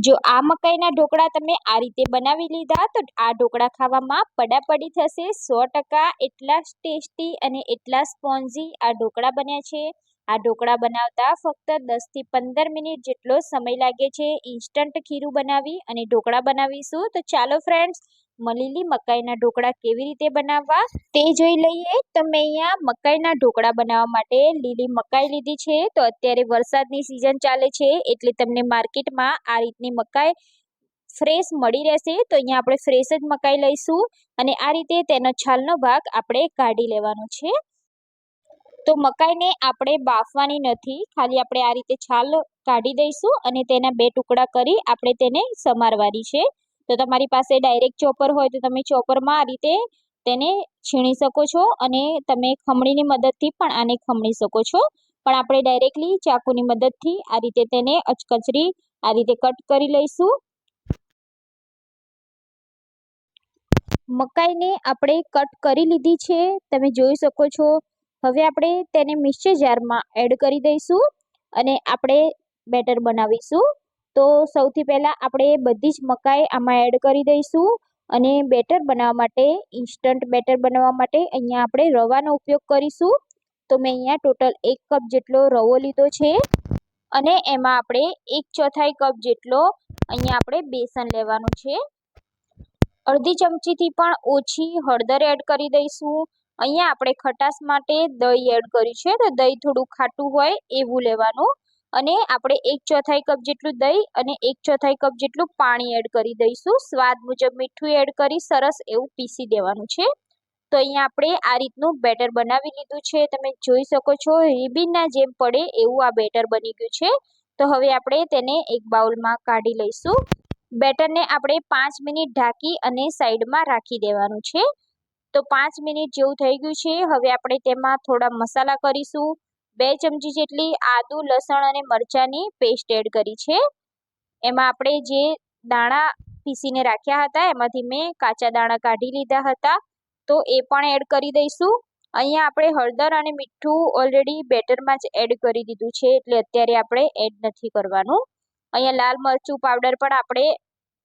જો આ મકાઈના ઢોકળા તમે આ રીતે બનાવી લીધા તો આ ઢોકળા ખાવામાં પડાપડી થશે 100%. એટલા ટેસ્ટી અને એટલા સ્પોન્જી આ ઢોકળા બન્યા છે. આ ઢોકળા બનાવતા ફક્ત 10 થી 15 મિનિટ જેટલો સમય લાગે છે. ઇન્સ્ટન્ટ ખીરું બનાવી અને ઢોકળા બનાવીશું. તો ચાલો ફ્રેન્ડ્સ, મલેલી મકાઈના ઢોકળા કેવી રીતે બનાવવા તે જોઈ લઈએ. તો મેં અહીંયા મકાઈના ઢોકળા બનાવવા માટે લીલી મકાઈ લીધી છે. તો અત્યારે વરસાદની સિઝન ચાલે છે એટલે તમને માર્કેટમાં આ રીતની મકાઈ ફ્રેશ મળી રહેશે. તો અહીંયા આપણે ફ્રેશ જ મકાઈ લઈશું અને આ રીતે તેનો છાલનો ભાગ આપણે કાઢી લેવાનો છે. તો મકાઈને આપણે બાફવાની નથી, ખાલી આપણે આ રીતે છાલ કાઢી દઈશું અને તેના 2 ટુકડા કરી આપણે તેને સમારવાની છે. તો તમારી પાસે ડાયરેક્ટ ચોપર હોય તો તમે ચોપરમાં આ રીતે તેને છીણી શકો છો અને તમે ખમણીની મદદથી પણ આને ખમણી શકો છો. પણ આપણે ડાયરેક્ટલી ચાકુની મદદથી આ રીતે તેને અચકચરી આ રીતે કટ કરી લઈશું. મકાઈને આપણે કટ કરી લીધી છે, તમે જોઈ શકો છો. હવે આપણે તેને મિક્સર જારમાં એડ કરી દઈશું અને આપણે બેટર બનાવીશું. તો સૌથી પહેલાં આપણે બધી જ મકાઈ આમાં એડ કરી દઈશું અને બેટર બનાવવા માટે, ઇન્સ્ટન્ટ બેટર બનાવવા માટે અહીંયા આપણે રવાનો ઉપયોગ કરીશું. તો મેં અહીંયા ટોટલ 1 કપ જેટલો રવો લીધો છે અને એમાં આપણે 1/4 કપ જેટલો અહીંયા આપણે બેસન લેવાનું છે. અડધી ચમચીથી પણ ઓછી હળદર એડ કરી દઈશું. અહીંયા આપણે ખટાશ માટે દહીં એડ કર્યું છે, તો દહીં થોડું ખાટું હોય એવું લેવાનું અને આપણે 1/4 કપ જેટલું દહીં અને 1/4 કપ જેટલું પાણી એડ કરી દઈશું. સ્વાદ મુજબ મીઠું એડ કરી સરસ એવું પીસી દેવાનું છે. તો અહીંયા આપણે આ રીતનું બેટર બનાવી લીધું છે, તમે જોઈ શકો છો. રિબીનના જેમ પડે એવું આ બેટર બની ગયું છે. તો હવે આપણે તેને એક બાઉલમાં કાઢી લઈશું. બેટરને આપણે 5 મિનિટ ઢાંકી અને સાઈડમાં રાખી દેવાનું છે. તો 5 મિનિટ જેવું થઈ ગયું છે. હવે આપણે તેમાં થોડા મસાલા કરીશું. 2 ચમચી જેટલી આદુ, લસણ અને મરચાંની પેસ્ટ એડ કરી છે. એમાં આપણે જે દાણા પીસીને રાખ્યા હતા એમાંથી મેં કાચા દાણા કાઢી લીધા હતા, તો એ પણ એડ કરી દઈશું. અહીંયા આપણે હળદર અને મીઠું ઓલરેડી બેટરમાં જ એડ કરી દીધું છે એટલે અત્યારે આપણે એડ નથી કરવાનું. અહીંયા લાલ મરચું પાવડર પણ આપણે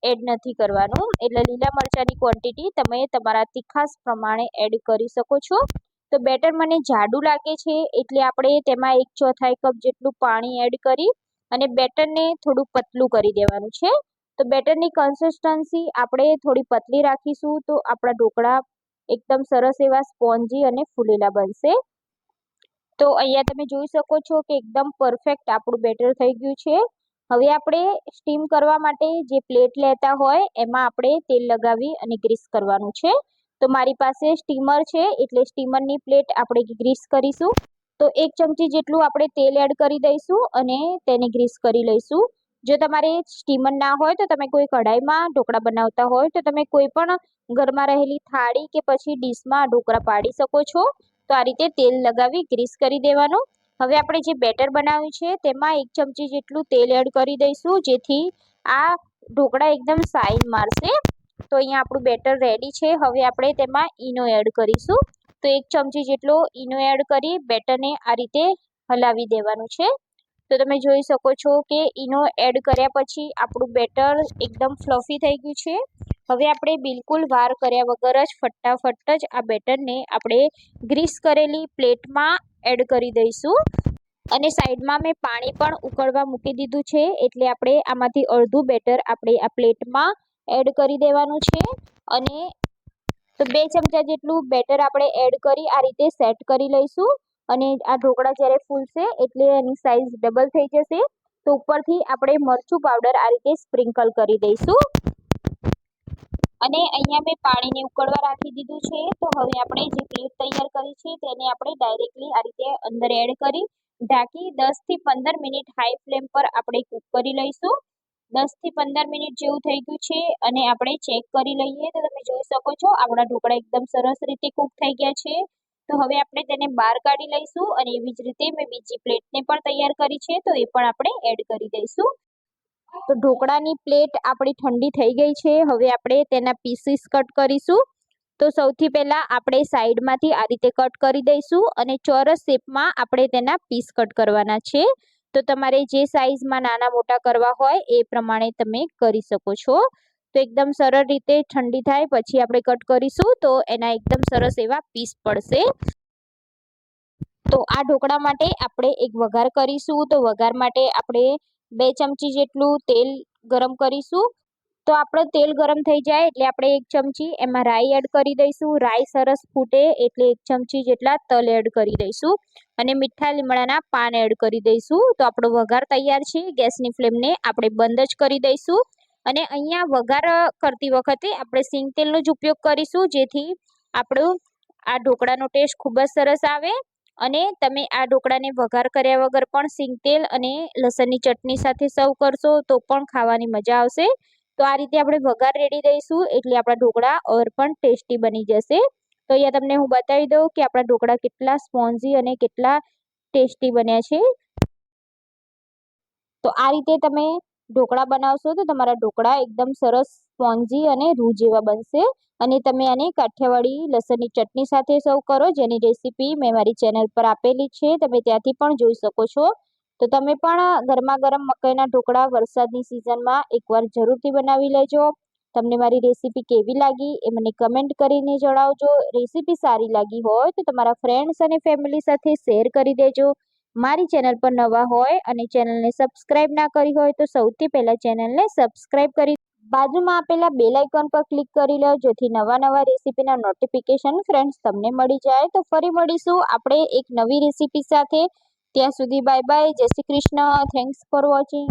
એડ નથી કરવાનું, એટલે લીલા મરચાંની ક્વોન્ટિટી તમે તમારા તીખાસ પ્રમાણે એડ કરી શકો છો. તો બેટર મને જાડું લાગે છે એટલે આપણે તેમાં 1/4 કપ જેટલું પાણી એડ કરી અને બેટરને થોડું પતલું કરી દેવાનું છે. તો બેટરની કન્સિસ્ટન્સી આપણે થોડી પતલી રાખીશું તો આપણા ઢોકળા એકદમ સરસ એવા સ્પોન્જી અને ફૂલેલા બનશે. તો અહીંયા તમે જોઈ શકો છો કે એકદમ પરફેક્ટ આપણું બેટર થઈ ગયું છે. હવે આપણે સ્ટીમ કરવા માટે જે પ્લેટ લેતા હોય એમાં આપણે તેલ લગાવી અને ગ્રીસ કરવાનું છે. તો મારી પાસે સ્ટીમર છે એટલે સ્ટીમરની પ્લેટ આપણે ગ્રીસ કરીશું. તો 1 ચમચી જેટલું આપણે તેલ એડ કરી દઈશું અને તેને ગ્રીસ કરી લઈશું. જો તમારે સ્ટીમર ના હોય તો તમે કોઈ કઢાઈમાં ઢોકળા બનાવતા હોય તો તમે કોઈ પણ ઘરમાં રહેલી થાળી કે પછી ડીશમાં ઢોકળા પાડી શકો છો. તો આ રીતે તેલ લગાવી ગ્રીસ કરી દેવાનું. હવે આપણે જે બેટર બનાવ્યું છે તેમાં 1 ચમચી જેટલું તેલ એડ કરી દઈશું જેથી આ ઢોકળા એકદમ સાઈન મારશે. તો અહીંયા આપણું બેટર રેડી છે. હવે આપણે તેમાં ઈનો એડ કરીશું. તો 1 ચમચી જેટલો ઈનો એડ કરી બેટરને આ રીતે હલાવી દેવાનું છે. તો તમે જોઈ શકો છો કે ઈનો એડ કર્યા પછી આપણું બેટર એકદમ ફ્લફી થઈ ગયું છે. હવે આપણે બિલકુલ વાર કર્યા વગર જ ફટાફટ જ આ બેટરને આપણે ગ્રીસ કરેલી પ્લેટમાં એડ કરી દઈશું અને સાઈડમાં મેં પાણી પણ ઉકળવા મૂકી દીધું છે એટલે આપણે આમાંથી અડધું બેટર આપણે આ પ્લેટમાં એડ કરી દેવાનું છે. અને તો 2 ચમચા જેટલું બેટર આપણે એડ કરી આ રીતે સેટ કરી લઈશું અને આ ઢોકળા જ્યારે ફૂલશે એટલે એની સાઈઝ ડબલ થઈ જશે. તો ઉપરથી આપણે મરચું પાવડર આ રીતે સ્પ્રિંકલ કરી દઈશું અને અહીંયા મેં પાણીને ઉકળવા રાખી દીધું છે. તો હવે આપણે જે પ્લેટ તૈયાર કરી છે તેને આપણે ડાયરેક્ટલી આ રીતે અંદર એડ કરી ઢાંકી 10 થી 15 મિનિટ હાઈ ફ્લેમ પર આપણે કૂક કરી લઈશું. 10 થી 15 મિનિટ જેવું થઈ ગયું છે અને આપણે ચેક કરી લઈએ તો તમે જોઈ શકો છો આપણા ઢોકળા એકદમ સરસ રીતે કૂક થઈ ગયા છે. તો હવે આપણે તેને બહાર કાઢી લઈશું અને એવી જ રીતે મેં બીજી પ્લેટને પણ તૈયાર કરી છે તો એ પણ આપણે એડ કરી દઈશું. તો ઢોકળાની પ્લેટ આપણી ઠંડી થઈ ગઈ છે. હવે આપણે તેના પીસીસ કટ કરીશું. તો સૌથી પહેલાં આપણે સાઈડમાંથી આ રીતે કટ કરી દઈશું અને ચોરસ શેપમાં આપણે તેના પીસ કટ કરવાના છે. તો તમારે જે સાઈઝમાં નાના મોટા કરવા હોય એ પ્રમાણે તમે કરી શકો છો. તો એકદમ સરળ રીતે ઠંડી થાય પછી આપણે કટ કરીશું તો એના એકદમ સરસ એવા પીસ પડશે. તો આ ઢોકળા માટે આપણે એક વઘાર કરીશું. તો વઘાર માટે આપણે 2 ચમચી જેટલું તેલ ગરમ કરીશું. તો આપણું તેલ ગરમ થઈ જાય એટલે આપણે 1 ચમચી એમાં રાઈ એડ કરી દઈશું. રાઈ સરસ ફૂટે એટલે 1 ચમચી જેટલા તલ એડ કરી દઈશું અને મીઠા લીમડાના પાન એડ કરી દઈશું. તો આપણો વઘાર તૈયાર છે. ગેસની ફ્લેમને આપણે બંધ જ કરી દઈશું અને અહીંયા વઘાર કરતી વખતે આપણે સિંગ તેલનો જ ઉપયોગ કરીશું જેથી આપણું આ ઢોકળાનો ટેસ્ટ ખૂબ જ સરસ આવે. અને તમે આ ઢોકળાને વઘાર કર્યા વગર પણ સિંગ તેલ અને લસણની ચટણી સાથે સર્વ કરશો તો પણ ખાવાની મજા આવશે. તો આ રીતે આપણે વઘાર રેડી દઈશું એટલે આપણા ઢોકળા ઓર પણ ટેસ્ટી બની જશે. તો અહીંયા તમને હું બતાવી દઉં કે આપણા ઢોકળા કેટલા સ્પોન્જી અને કેટલા ટેસ્ટી બન્યા છે. તો આ રીતે તમે ઢોકળા બનાવશો તો તમારા ઢોકળા એકદમ સરસ સ્પોન્જી અને રૂ જેવા બનશે. અને તમે આને કાઠિયાવાડી લસણની ચટણી સાથે સર્વ કરો જેની રેસીપી મેં મારી ચેનલ પર આપેલી છે. તમે ત્યાંથી પણ જોઈ શકો છો. તો તમે પણ ગરમા ગરમ મકાઈના ઢોકળા વરસાદની સિઝનમાં એકવાર જરૂરથી બનાવી લેજો. તમને મારી રેસીપી કેવી લાગી એ મને કમેન્ટ કરીને જણાવજો. રેસીપી સારી લાગી હોય તો તમારા ફ્રેન્ડ્સ અને ફેમિલી સાથે શેર કરી દેજો. મારી ચેનલ પર નવા હોય અને ચેનલને સબસ્ક્રાઇબ ના કરી હોય તો સૌથી પહેલા ચેનલને સબસ્ક્રાઇબ કરી બાજુમાં આપેલા બેલ આઇકોન પર ક્લિક કરી લો જેથી નવા રેસીપીના નોટિફિકેશન ફ્રેન્ડ્સ તમને મળી જાય. તો ફરી મળીશું આપણે એક નવી રેસીપી સાથે. ત્યાં સુધી બાય બાય. જય Shri Krishna. Thanks for watching.